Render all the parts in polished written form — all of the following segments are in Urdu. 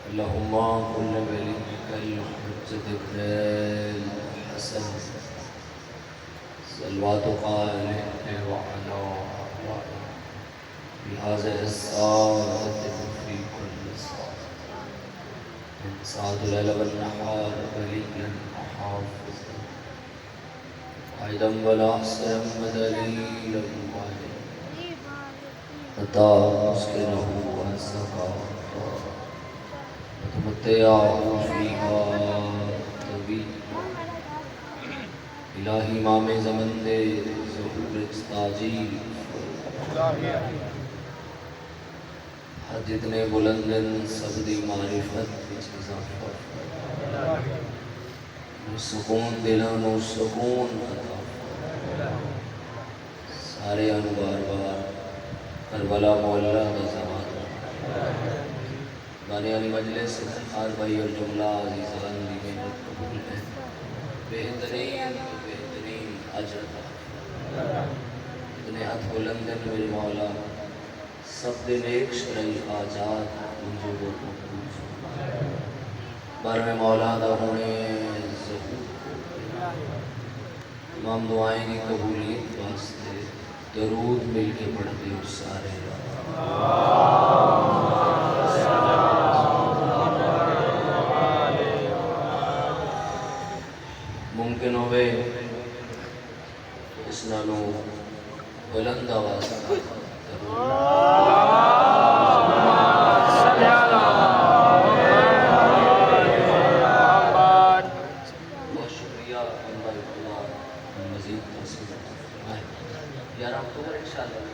اللهم كل وليك الحجة ابن الحسن صلواتك عليه وعلى آله بهذا الساعة في كل ساعة من سعد الليل والنهار وليا وحافظا أيضا ولا أحسن دليلا حتى مسكنه وسقاه وتمتعه فيها طويلا الہی امام زمن دے ظہور تاجیل ہر جتنے بلندن سب دی معرفت وچ اضافہ سکون دلان و سکون عطا سارے انو بار بار کربلا مولا دا زمان بانی علی مجلس افتخار بھائی اور جملہ عزیزان دی محنت قبول ہے بہترین اجر اتنے ہاتھ بلندن میرے مولا سب دن ایک شرعی آجات منظور و مقبول بار میں مولا دا ہونے ظہور تمام دعائیں کی قبولیت واسطے درود مل کے پڑھتے ہو سارے ممکن ہوئے اس نانو بلند آواز بہت شکریہ مزید یار اکتوبر انشاءاللہ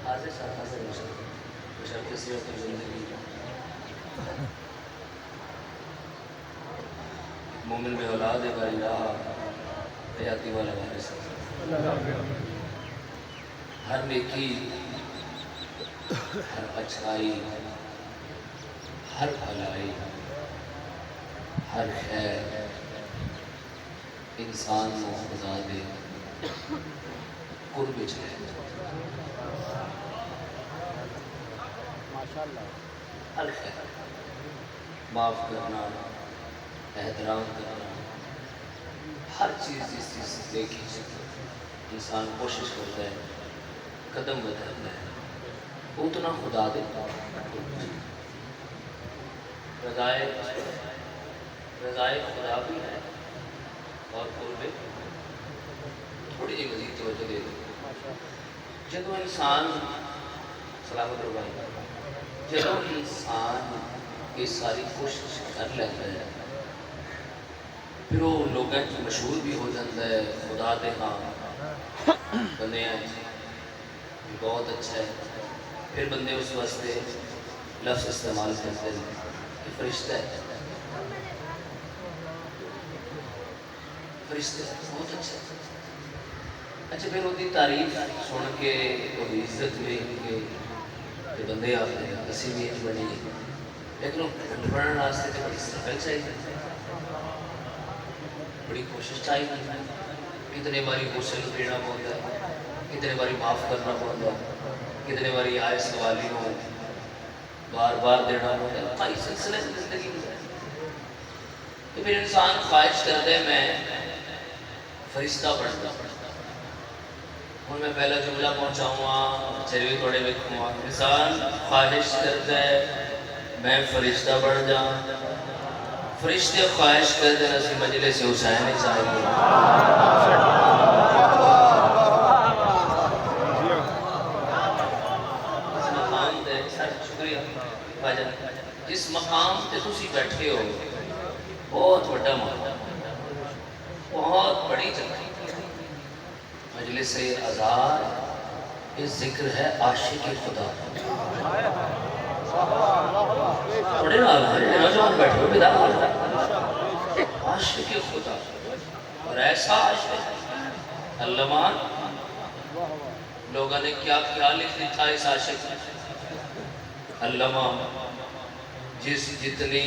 حاضر صاحب حاضر بشرط صحت و زندگی مومن میں اولاد باری راہ حیاتی والا وارث ہر نیکی ہر اچھائی ہر بھلائی ہر خیر انسان کو خدا دے قرب چلے ہر خیر معاف کرنا احترام کرنا ہر چیز جس چیز سے دیکھی انسان کوشش کرتا ہے قدم بدلتا ہے اتنا خدا دے رضائے خدا بھی ہے اور قرب تھوڑی جی مزید توجہ دے دو جب انسان سلامت ربائی جب انسان یہ ساری کوشش کر لیتا ہے پھر وہ لوگوں کی مشہور بھی ہو جاتا ہے خدا دے ہاں بندے ہیں بہت اچھا ہے پھر بندے اس واسطے لفظ استعمال کرتے ہیں کہ فرشتہ ہے فرشتہ بہت اچھا ہے اچھا پھر وہ تعریف سن کے وہ عزت میں کہ بندے آتے ہیں اسی بھی بنی لیکن وہ پڑھنے واسطے تو بڑی سفل چاہیے بڑی کوشش چاہیے کتنے باری غسل پینا پڑتا ہے کتنے باری معاف کرنا پڑتا ہے کتنے باری آئے سوالی ہو بار بار دینا پڑتا ہے کئی سلسلے سے زندگی میں تو پھر انسان خواہش کرتا ہے میں فرشتہ بنتا ہوں میں پہلا جملہ پہنچاؤں گا چلوی تھوڑے ویکھوں گا انسان خواہش کرتا ہے میں فرشتہ بن جاؤں فرشتے خواہش کرتے ہیں اسی مجلس سے حسین ہی چاہیے مقام دے سر شکریہ بھاجن جس مقام تے تسی بیٹھے ہو بہت بڑا مقام بہت بڑی جگہ مجلس ازار یہ ذکر ہے عاشق خدا تھوڑے نال نوجوان بیٹھے ہو بیدار عاشق خدا اور ایسا عاشق علمان لوگوں نے کیا خیال لکھ لکھا اس عاشق علامہ جس جتنی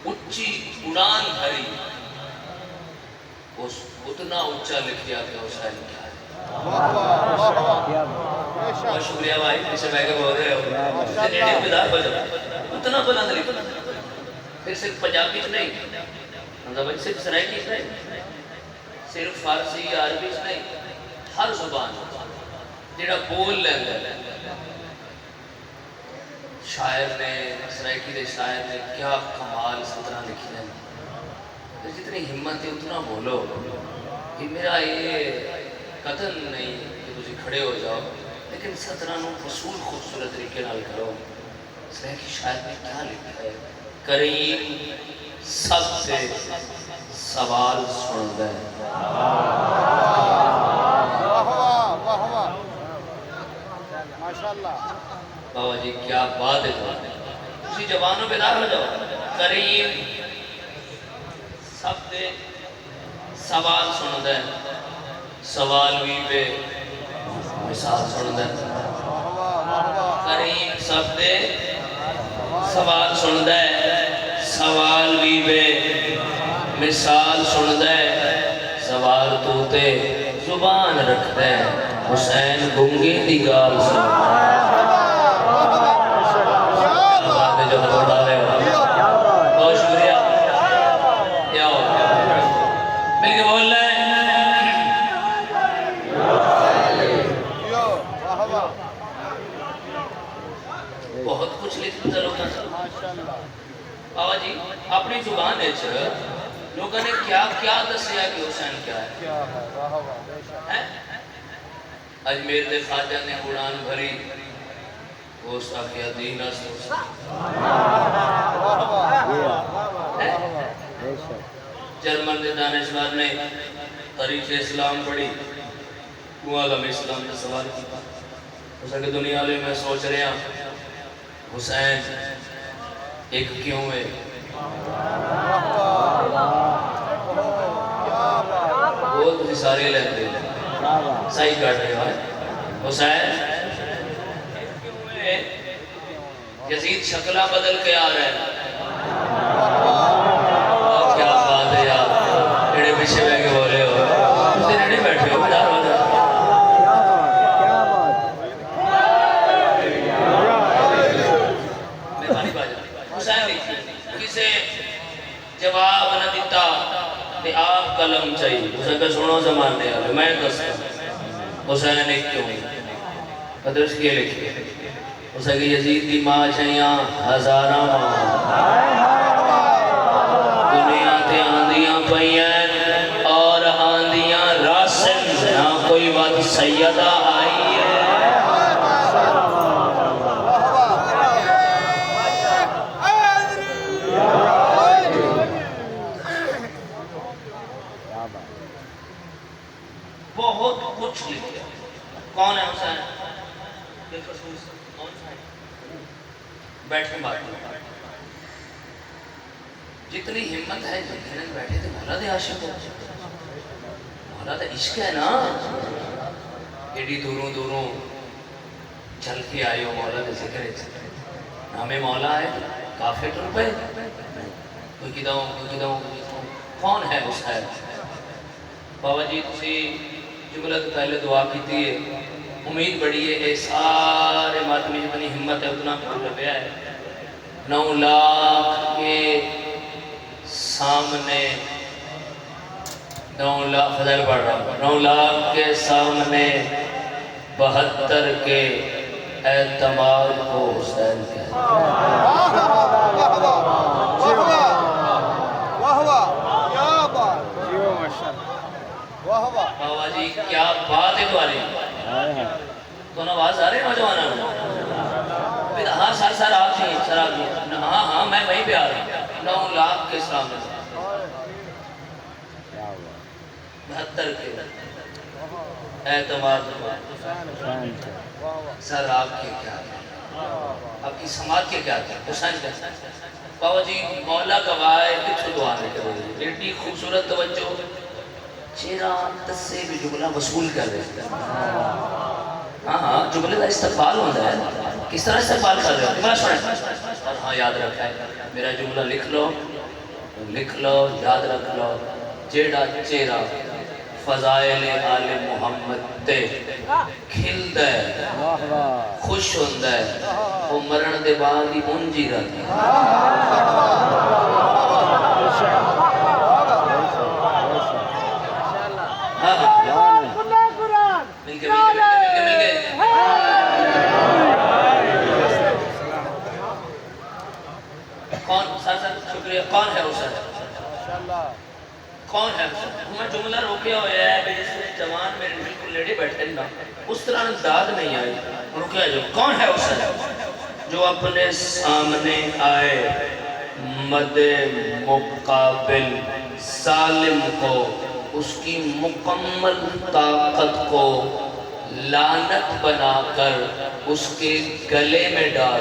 اچھی اڑان بھری اتنا اونچا لکھیا کہ حسین کیا ہے بہت شکریہ بھائی، پیچھے بیٹھ کے بول رہے ہو نیڑے بیدار ہو جاؤ، اتنا بلند نہیں، پھر صرف پنجابی نہیں، حمزہ بھائی صرف سرائکی نہیں، صرف فارسی یا عربی نہیں، ہر زبان جڑا بول لینا ہے۔ شاعر نے، سرائکی دے شاعر نے کیا کمال سطرہ لکھی ہے، جتنی ہمت ہے اتنا بولو۔ کہ میرا یہ قتل نہیں کہ تسی کھڑے ہو جاؤ، لیکن سطرہ نو فصول خوبصورت طریقے نال کرو۔ سرائکی شاعر نے کیا لکھا ہے، کریم سب سے سوال سنتا ہے۔ بابا جی کیا بات ہے، اسی جوانوں بیدار ہو جاؤ۔ کریم سب سے سوال سنتا ہے، سوال بھی بے مثال سنتا ہے۔ کریم سب سے سوال سنتا ہے، سوال بھی بے مثال سنتا ہے۔ سوال تو تے زبان رکھتا ہے، حسین گنگے دی گال سنتا ہے۔ بات ہے جو ہم ڈالے ہو، بہت شکریہ، کیا ہو مل کے بول رہے ہیں۔ بہت کچھ لکھتا لوگوں نے۔ بابا جی اپنی زبان ہے لوگوں نے کیا کیا دسیا کہ حسین کیا ہے۔ اجمیر دے خواجہ نے اڑان بھری، گوشت آخیا دین استا، جرمن دے دانشور نے تاریخ اسلام پڑھی، وہ عالم اسلام کا سوال کیا۔ اسے کہ دنیا لے میں سوچ رہا حسین ایک کیوں ہے؟ وہ تجھے سارے لیتے ہیں، صحیح کر رہے ہو حسین ایک کیوں ہے؟ یزید شکلہ بدل کے آ رہا ہے۔ کیا بات ہے یار، ایڑے پیچھے بیٹھ کے بولے ہو، اس دن ایڑے بیٹھے ہو بیدار ہو جائے۔ کسے جواب نہ دیتا کہ آپ قلم چاہیے، اسے کہ سنو زمانے والے میں دستا حسین ایک کیوں قدرش کے لکھے، اسے کہ یزید دی ماں چاہیاں ہزارہ ماں، دنیا تے آندیاں پہیاں اور آندیاں راسم، نہ کوئی وقت سیدہ آئی ہے۔ بہت کچھ لکھا۔ کون ہے حسین؟ بیٹھ کے بات کریں، جتنی ہمت ہے جتنے بیٹھے تھے مولا دے عاشق ہو، مولا دے عشق ہے نا، ایڈی دوروں دوروں چل کے آئے ہو مولا دے ذکر ہے۔ نامے مولا ہے کافی ٹر پہ کوئی کداؤں کون ہے حسین؟ بابا جی تسی جملہ تو پہلے دعا کیتی ہے، امید بڑی ہے اے سارے ماتمی جتنی ہمت ہے اتنا کر رہے ہے۔ 9 لاکھ کے سامنے 9 لاکھ فضل پڑھ رہا ہوں، 9 لاکھ کے سامنے 72 کے اعتماد کو حسین کہتے ہیں۔ بابا جی کیا بات ہے تمہاری، تو نواز آ رہے ہیں نوجوانہ ہاں سر آپ جی سر آپ جی ہاں میں وہیں پہ آ رہا ہوں۔ 9 لاکھ کے سامنے 72 کے اعتماد سر آپ کے کیا آپ کی سماعت کے کیا حسین کیا؟ بابا جی مولا گواہ کچھ دعا نہیں کرو، اتنی خوبصورت توجہ، چہرہ تسے بھی جملہ وصول کر رہے ہیں۔ ہاں جملے کا استقبال ہوتا ہے، کس طرح استقبال کر رہے ہو جملہ سنیں اور ہاں یاد رکھا ہے میرا جملہ لکھ لو یاد رکھ لو، جیڑا چہرہ فضائل آل محمد تے کھلدا ہے خوش ہوندا ہے وہ مرن دے بعد ہی اونجی رہتی مل کے کون شکریہ کون ہے حسین کون ہے حسین میں جملہ روکیا ہوا ہے جس میں جوان میرے بالکل لیڈی بیٹھتے نا اس طرح داد نہیں آئی رکیا جو کون ہے حسین جو اپنے سامنے آئے مد مقابل سالم کو اس کی مکمل طاقت کو لعنت بنا کر اس کے گلے میں ڈال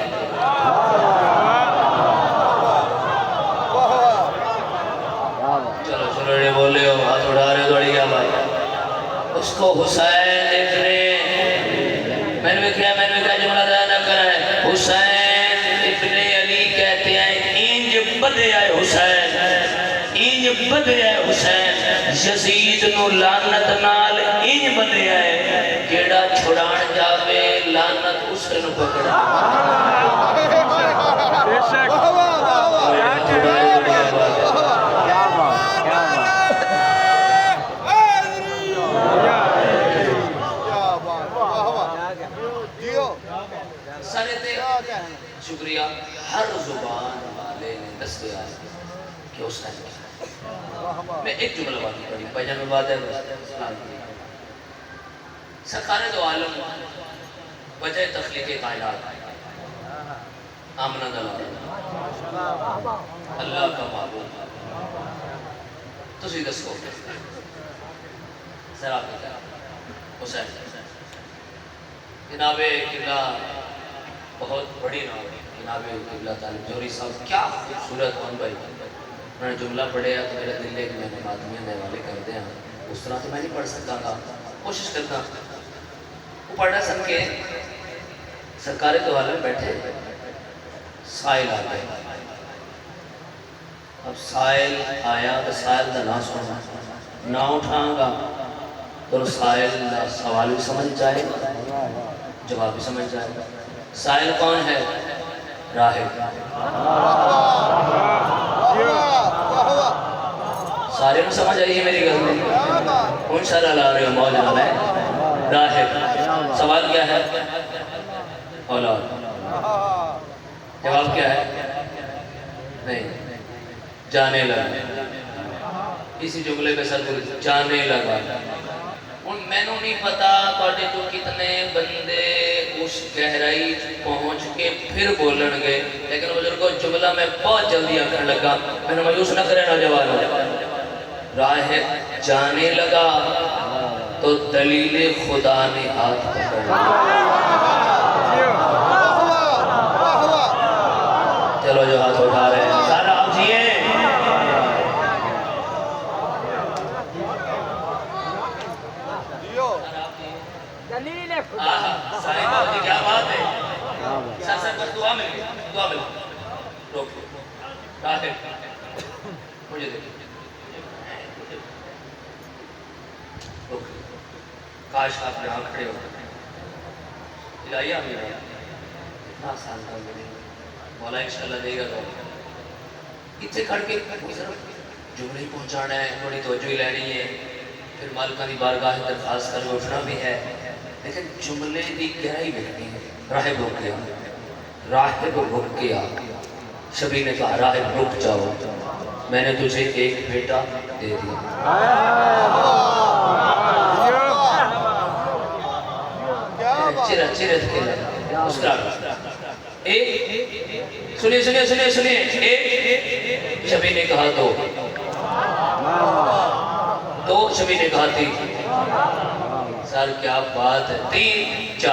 چلو چلو بولے ہو ہاتھ اڑا رہے دوڑی گیا بھائی اس کو حسین میں نے کیا جملہ دیا نہ کریں حسین ابن علی کہتے ہیں انج بدے آئے حسین انج بدے آئے حسین یزید نو لعنت نال انج بدے آئے کیڑا چھڑان جاوے لعنت اس نو پکڑا بے شک شکریہ ہر زبان والے نے دستیا کہ اس نے میں ایک جملہ باقی پڑھی بھائی میں بات ہے سرکار دو عالم وجہ تخلیق کائنات آمنہ دلال اللہ کا معبود تو سی دس کو سراب کیا حسین جناب قبلہ بہت بڑی نام جناب قبلہ طالب جوہری صاحب کیا خوبصورت کون بھائی انہوں نے جملہ پڑھے تو میرا دل لے کہ میں نے مادمیاں دے والے کر دیں اس طرح تو میں نہیں پڑھ سکتا گا کوشش کرتا وہ پڑھنا سن کے سرکار دو عالم بیٹھے سائل آ گئے اب سائل آیا تو سائل دا نہ سونا نہ اٹھاؤں گا تو سائل دا سوال بھی سمجھ جائے جواب بھی سمجھ جائے سائل کون ہے راہب سارے میں سمجھ آئیے میری گل میں کون سا لا رہے ہو مولانا میں راہب سوال کیا ہے اولاد جواب کیا ہے نہیں جانے لگا اسی جملے پہ سر جانے لگا میں نو نہیں پتا توڑے تو کتنے بندے اس گہرائی پہنچ کے پھر بولن گے لیکن بزرگوں جملہ میں بہت جلدی آکر لگا میں نے مایوس نہ کرے نوجوان راہ جانے لگا تو دلیل خدا نے ہاتھ پکڑا چلو جو ہاتھ اٹھا رہے ہیں سارا آپ جیئے سائن بہت کیا بات ہے سر سر پر دعا مل روک راہب مجھے دیکھیں روک کاش آپ یہاں کھڑے ہو الہیہ میرا اتنا آسان تھا میرے مولا انشاءاللہ دے گا تو اتنے کھڑ کے جملے ہی پہنچانا ہے تھوڑی توجہ ہی لینی ہے پھر مالکہ دی بارگاہ درخواست کر اٹھنا بھی ہے لیکن جملے دی گہرائی بہنی ہے راہب رک گیا شبی نے کہا راہب رک جاؤ میں نے تجھے ایک بیٹا دے دیا چرت کے لئے اس کا سنیے ایک شبی نے کہا دو شبی نے کہا تھی سر کیا بات ہے 3 4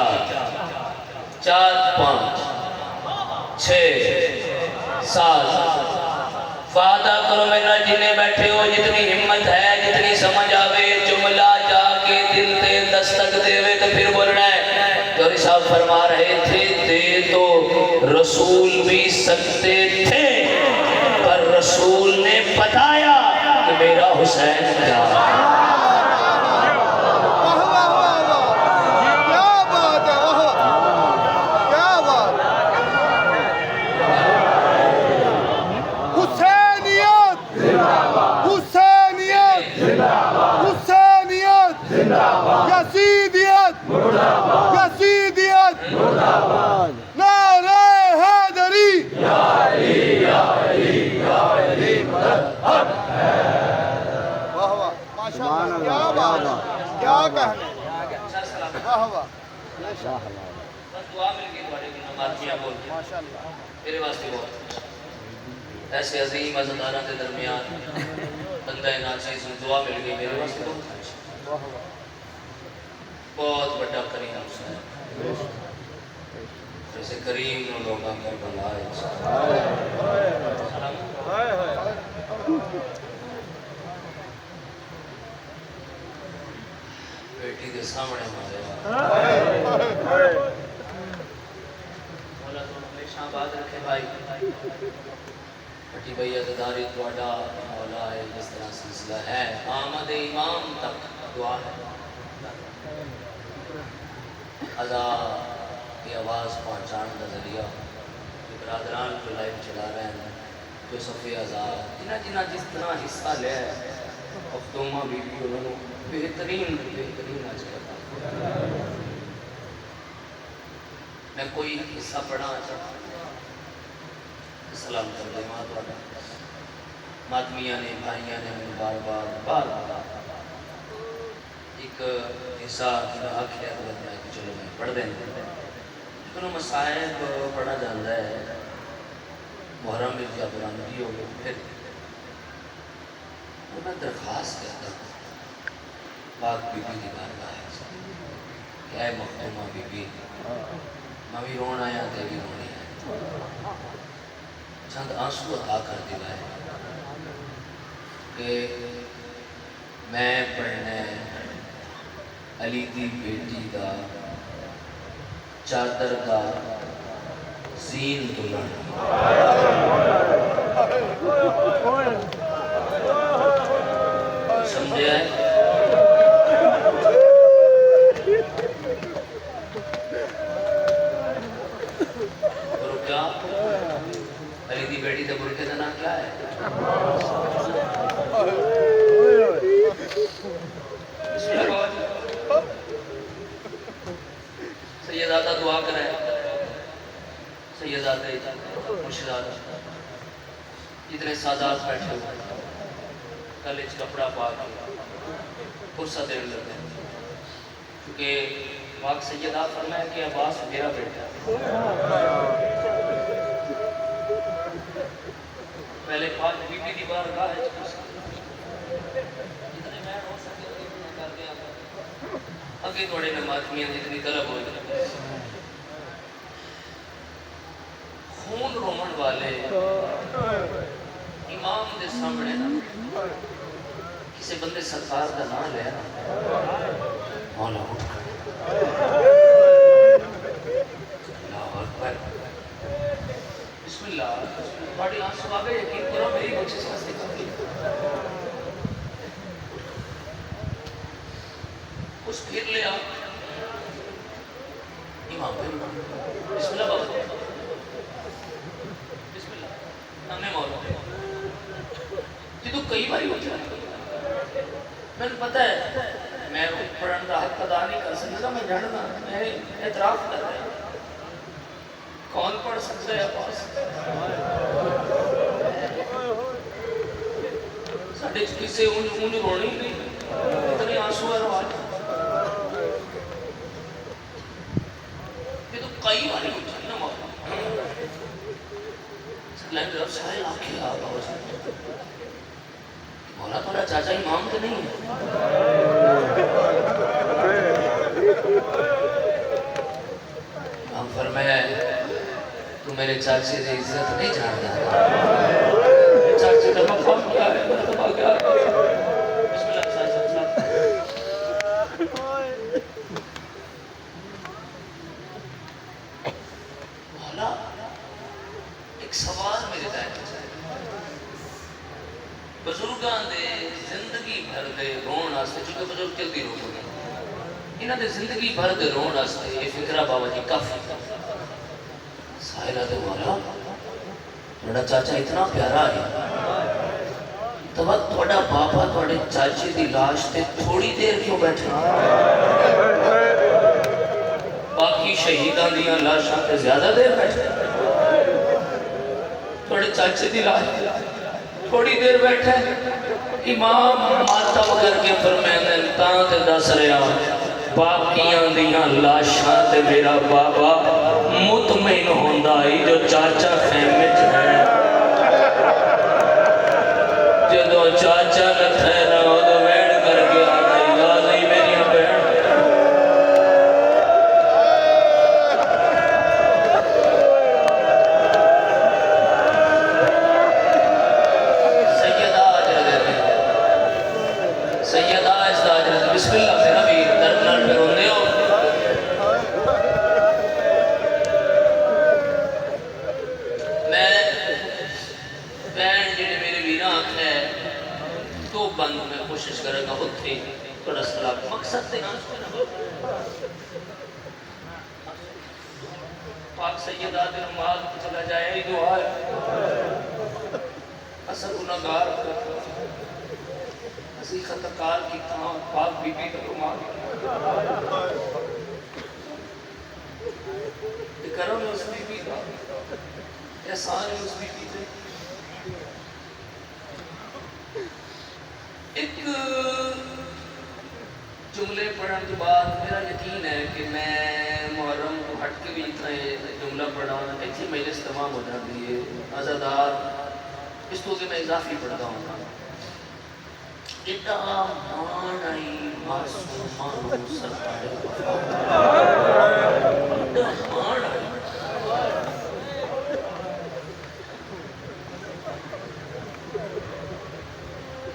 4 5 6 7 وعدہ کرو میرا جنہیں بیٹھے ہو جتنی ہمت ہے جتنی سمجھ آوے جملہ جا کے دل تے دستک دے وے تو پھر بولنا ہے جوہری صاحب فرما رہے تھے دے تو رسول بھی سکتے تھے پر رسول نے بتایا کہ میرا حسین کیا ہے یزیدیت یزیدیت نعرہ حیدری واہ واہ ماشاءاللہ کیا بات ہے کیا کہنے واہ واہ بس دعا مل گئی تھوڑے کی نمازیاں بول کے ماشاءاللہ میرے واسطے بہت ایسے عظیم عزتداروں کے درمیان بندہ ناچیز دعا مل گئی میرے واسطے بہت اچھا واہ واہ بہت بڑا کریم حسین جیسے کریم نو لوگاں کر بلائے بیٹی کے سامنے مارے مولا تو ہمیشہ آباد رکھے بھائی بٹی بھئی عزداری توڑا مولا ہے جس طرح سلسلہ ہے آمد امام تک دعا ہے ادا کی آواز پہنچان کا ذریعہ برادران جو لائف چلا رہے ہیں جو صفحے آزاد جنہ جس طرح حصہ لے مخدومہ بی بی انہوں نے بہترین آج کرتا میں کوئی حصہ پڑھا چاہتا سلام کر دے ماں تو ماتمیاں نے بھائیاں نے بار بار ایک حصہ آخر ہے کہ چلو میں پڑھ دیں لیکن وہ مسائب پڑھا جاتا ہے محرم میں کیا برآمدی ہو گئی پھر میں درخواست کرتا ہوں پاک بی بی کی بارگاہ ہے کہ اے مخدومہ بی بی میں بھی رون آیا تے بھی رونی ہے چند آنسو عطا کر دیا ہے کہ میں پڑھنے علی دی بیٹی دا چادر دا زین دلن سمجھے آئے اور کیا علی دی بیٹی دا برکے دا نام کیا ہے سیدادہ دعا کرے سیدادہ مرشدادہ اتنے سادات بیٹھے ہوئے کلچ کپڑا پا کے فرصت دے لگے کیونکہ پاک سیدہ فرمایا کہ عباس میرا بیٹا پہلے پاک بی بی دی بارگاہ ہے جتنے میں ہو سکے اتنے کر دیا اگے تھوڑے نمازمیاں جتنی طلب ہوئی خون رومن والے امام دے سامنے نا کسی بندے سرکار کا نام لے مولا اٹھ کر اللہ اکبر بسم اللہ بڑی آنسو آگے یقین کرو میری کچھ اس واسطے کرتی اس پھر لے آؤ امام بسم اللہ بابا بسم اللہ ہم نے مولا تو کئی باری ہوتا ہے میں نے پتہ ہے میں پڑھن کا حق ادا نہیں کر سکتا میں جاننا میں اعتراف کر رہا ہوں کون پڑھ سکتا ہے پاس ساڑھے کسی اونج رونی نہیں اتنی آنسو ہے روال یہ تو کئی باری ہوتا ہے نا مولا لیکن رب سائے آنکھیں آگا ہو سکتا مولا تھوڑا چاچا امام تو نہیں ہے ہم فرمایا تو میرے چاچے سے عزت نہیں جانتا چاچے کا مقام کیا ہے مرتبہ کیا ہے بسم اللہ چاچا مولا ایک سوال میرے ذہن میں بزرگاں دے زندگی بھر دے رون واسطے چونکہ بزرگ جلدی رو گئے انہاں دے زندگی بھر دے رون واسطے یہ فکرہ بابا جی کافی سائلہ دے مولا میرا چاچا اتنا پیارا ہے تو تھوڑا بابا تھوڑے چاچے دی لاش تے تھوڑی دیر کیوں بیٹھے؟ باقی شہیدان دیاں لاشاں تے زیادہ دیر بیٹھے؟ تھوڑے چاچے دی لاش تھوڑی دیر بیٹھے؟ امام ماتم کر کے فرمائیں تاں تے دس رہا باقیاں دیاں لاشاں تے میرا بابا مطمئن ہوندہ ہی جو چاچا خیمت ہے جدو چاچا لٹھہرا ہو تو بیٹھ کر کے آنا ہی غازی میری بہن سیدہ اجرت بسم اللہ سے نبی درنال پہ روندے ہو میں بہن جنہیں میرے ویران ہے تو بند میں کوشش کرے گا خود تھے تھوڑا سلام مقصد تھے پاک سیدہ دل مال چلا جائے ہی دعا ہے اثر گناہگار اسی خطکار کی تمام پاک بی بی کا مال کرم اس بی بی کا احسان اس بی بی سے ایک جملے پڑھنے کے بعد میرا یقین ہے کہ میں محرم کو ہٹ کے بھی اتنا جملہ پڑھانا ایسی مجلس تمام ہو جاتی ہے عزادار اس تو کہ میں اضافی پڑھتا ہوں اِتا مانائی معصومانو سرکار وفا اِتا مانائی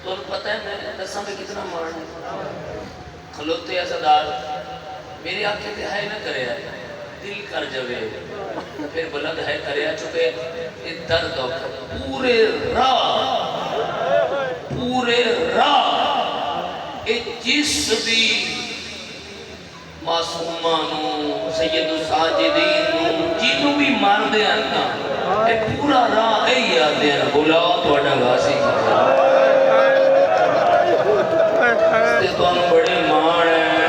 تو انہوں پتہ ہے میں دساں میں کتنا مان ہے کھلوتے عزادار میری آنکھیں تے ہے نہ کرے دل کر جوے پھر بلند ہے کرے چکے درد پورے راہ جس بھی معصومانو سید ساجدین جنہوں بھی مار دے آنا پورا راہ اے یاد دے آنا بلاؤ تو اڈا غازی اس تو انہوں بڑے مان ہیں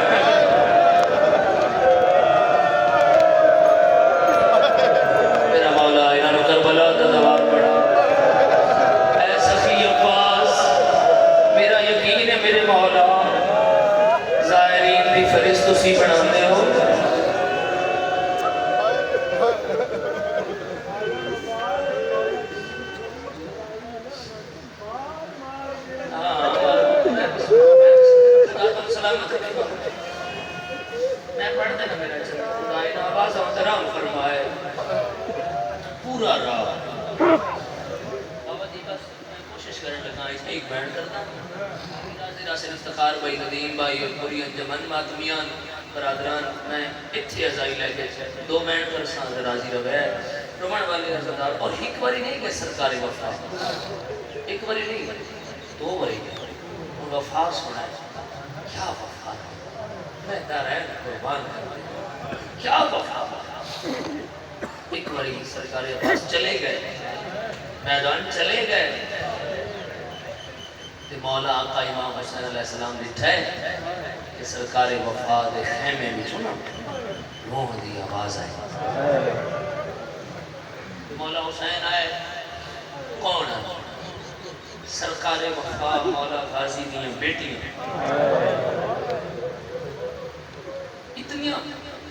میرا مولا انہوں کربلا تا دوار پڑا اے صفی عباس میرا یقین ہے میرے مولا ظاہرین دی فرشت اسی بڑھانے ہو میں پڑھ دینا میرا خدا ان آواز احترام فرمائے پورا راہ بابا جی بس میں کوشش کرنے لگا اس میں ایک بینڈ کرتا راسل افتخار بھائی ندیم بھائی اور پوری انجمن ماتمیان برادران میں اتھے ازائی لے کے دو بینڈ کر ساتھ راضی روے رومن والے رضادار اور ایک باری نہیں کہ سرکار وفا ایک باری نہیں دو باری ان وفا سنائے کیا وفا میں دارین قربان کرتے کیا وفا ایک باری سرکار عباس چلے گئے میدان چلے گئے کہ مولا آقا امام حسین علیہ السلام دیٹھے کہ سرکار وفا دے خیمے بھی چنا روح دی آواز آئی مولا حسین آئے کون ہے سرکار وفا مولا غازی دیا بیٹی اتنی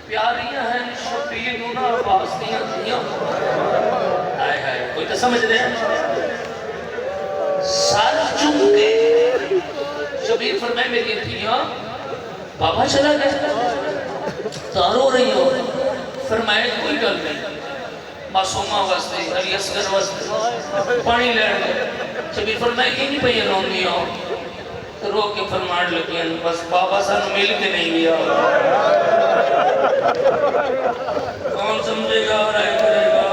پیاریاں ہیں شبیر نونا عباس دیا دیا آئے آئے کوئی تو سمجھ رہے ہیں سارا چونکے شبیر فرمائے میری دیا بابا چلا گئے تارو رہی ہو فرمائے کوئی گل نہیں معصومہ واسطے علی اصغر واسطے پانی لڑ گئے شبیر فرمائے کہ نہیں پہی رونی ہو رو کے فرماڑ لگیں بس بابا سانو مل کے نہیں گیا کون سمجھے گا اور آئے کرے گا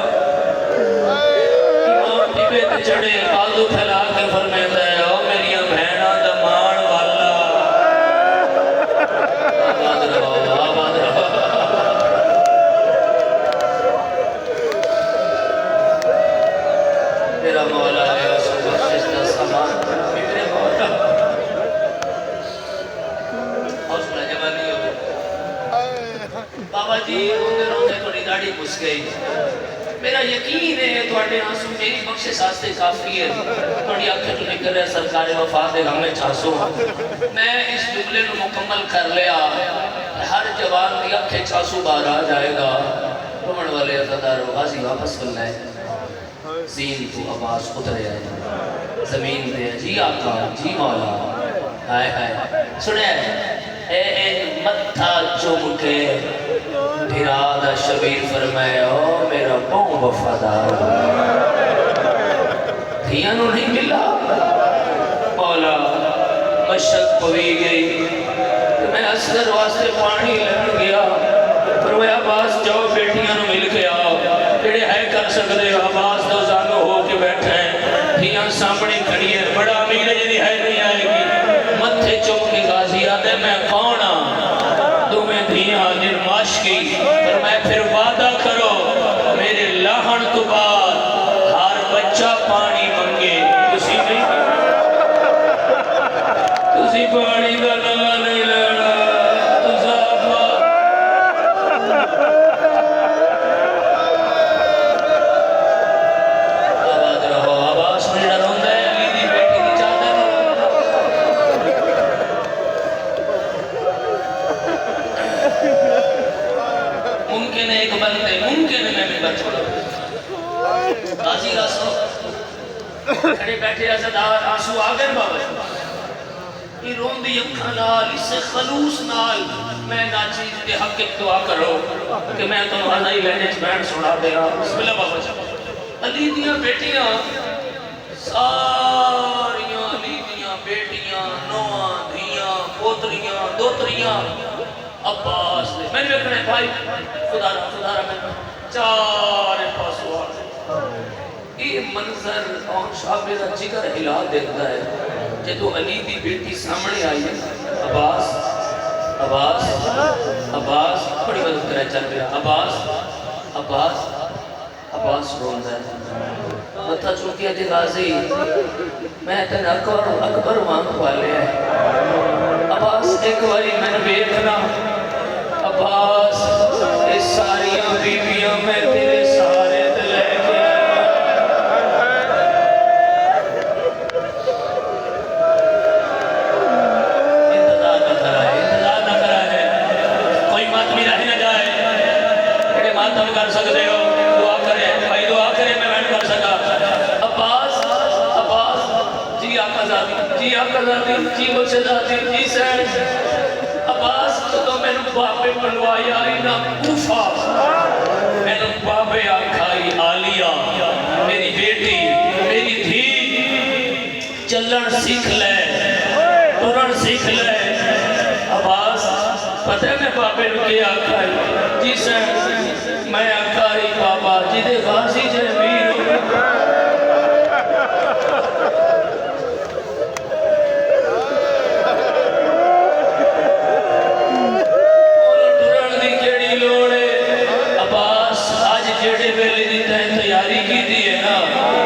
امام ٹیبے تے چڑھے آدھو پھیلا کے فرمائے دے او میری بہنہ دمان والا آباد رہو آباد رہو میرا مولا ہے اس بخشش دا سامان بابا جی روندے روندے تھوڑی داڑھی پس گئی میرا یقین ہے تھوڑے آنسو میری بخشش واسطے کافی ہے تھوڑی آنکھیں تو نکل رہے سرکار وفات غم میں چاسو میں اس جملے کو مکمل کر لیا ہر جوان کی آنکھیں چاسو باہر آ جائے گا رومن والے عزادار غازی واپس کر لائے زین تو عباس اترے آئے زمین پہ جی آقا جی مولا آئے آئے سنے اے متھا چوم کے بھرادہ شبیر فرمائے او میرا بہن وفادار دھیانوں نہیں ملا مولا مشک پوی گئی میں اصغر واسطے پانی لڑ گیا فرمایا عباس جاؤ بیٹیاں نو مل کے آؤ جڑے ہے کر سکتے ہو عباس دو زانو ہو کے بیٹھے ہیں دھیاں سامنے کھڑی ہے بڑا امیر ہے جنہی ہے نہیں آئے گی متھے چوم کے غازی آتے میں کون ہاں تمہیں دھیاں جن معاشقی پر میں پھر وعدہ کرو میرے لاہن تو بعد ہر بچہ پانی منگے کسی نہیں کسی پانی کا نگا نہیں لینا آباد رہو آباس میں ڈروں دے لیدی بیٹی دی چادر ممکن ہے ایک بندے ممکن ہے میں بھی بچ پڑا قاضی رسو کھڑے بیٹھے عزادار آنسو آگئے بابا یہ رون دی اکھا نال اس سے خلوص نال میں ناچیز دے حق ایک دعا کرو کہ میں تو ہزائی لینے چبین سنا دے گا بسم اللہ بابا جا علی دیاں بیٹیاں ساریاں علی دیاں بیٹیاں نواں دھیاں پوتریاں دوتریاں عباس دے میں نے کہنے بھائی خدا رہا میں چار پاسو آتے یہ منظر اور شاہ میرا جگر ہلا دیتا ہے جدو علی دی بیٹی سامنے آئی ہے عباس عباس عباس بڑی مدد کرے چل گیا عباس عباس عباس روندہ ہے متھا چونکہ ہے غازی میں تن اکبر وانگ والے ہیں عباس ایک واری میں نے بیٹھنا عباس اس ساریاں بیویاں میں تیرے سارے دلے کے انتظار نہ کرائے کوئی ماتمی رہ نہ جائے کہ ماتم کر سکتے ہو دعا کرے بھائی دعا کرے میں بیٹھ کر سکا عباس عباس جی آقا ذاتی جی مجھے ذاتی جی سینس عباس تو میں نے بابے بلوایا اینا کوفہ میں نے بابے آکھائی عالیہ میری بیٹی میری دھی چلن سیکھ لے ترن سیکھ لے عباس پتہ ہے میں بابے نے کیا آکھائی جی سینس میں آکھائی بابا جی دے غازی جے میر تیاری کی دیئے نا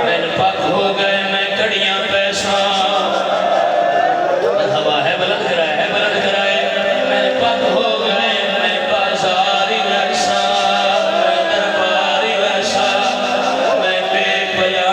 میں نے پاک ہو گئے میں کڑیاں پیسا ہوا ہے بلند کرائے میں نے پاک ہو گئے میں بازاری ویسا میں درباری ویسا میں بے پیا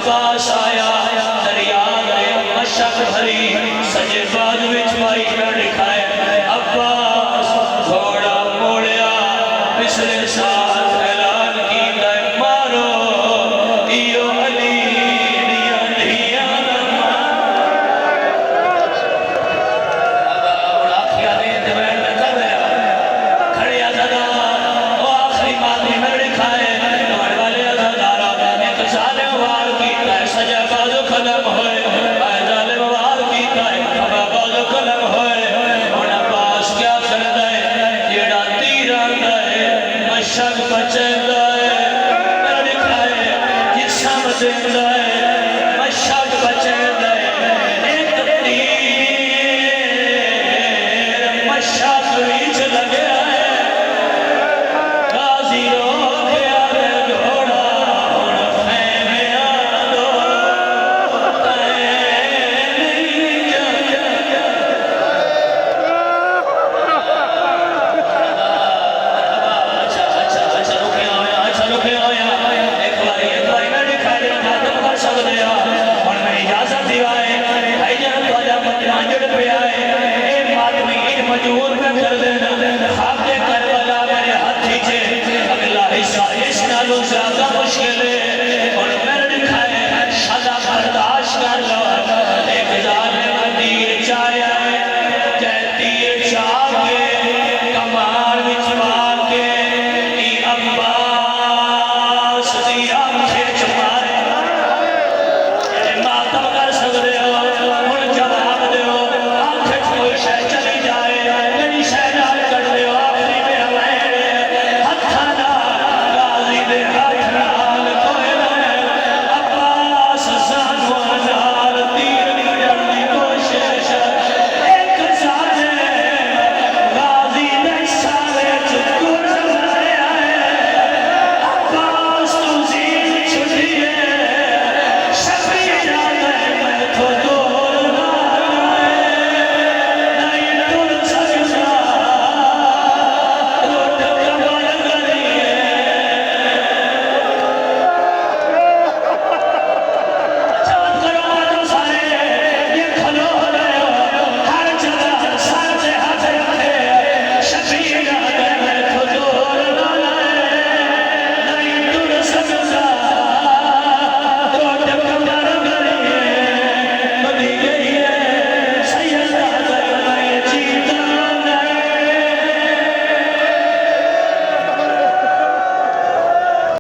عباس آیا دریا دے مشک بھری سجے بعد وچ مائی نہ دکھائے عباس گھوڑا موڑیا پچھلے سال اعلان کیتا ہے مارو ایو علی دیاں دھیاں دا اب آخیا دے تے میں کر رہا کھڑیا زدہ وہ آخری مادی میں دکھائے دوڑ والے ازادارہ ایک ظالم وار کیتا ہے سجا بازو قلم ہوئے آئے ظالم وار کیتا ہے اب بازو قلم ہوئے انہاں پاس کیا کر دائے جیڑا تیر آتا ہے مشک بچے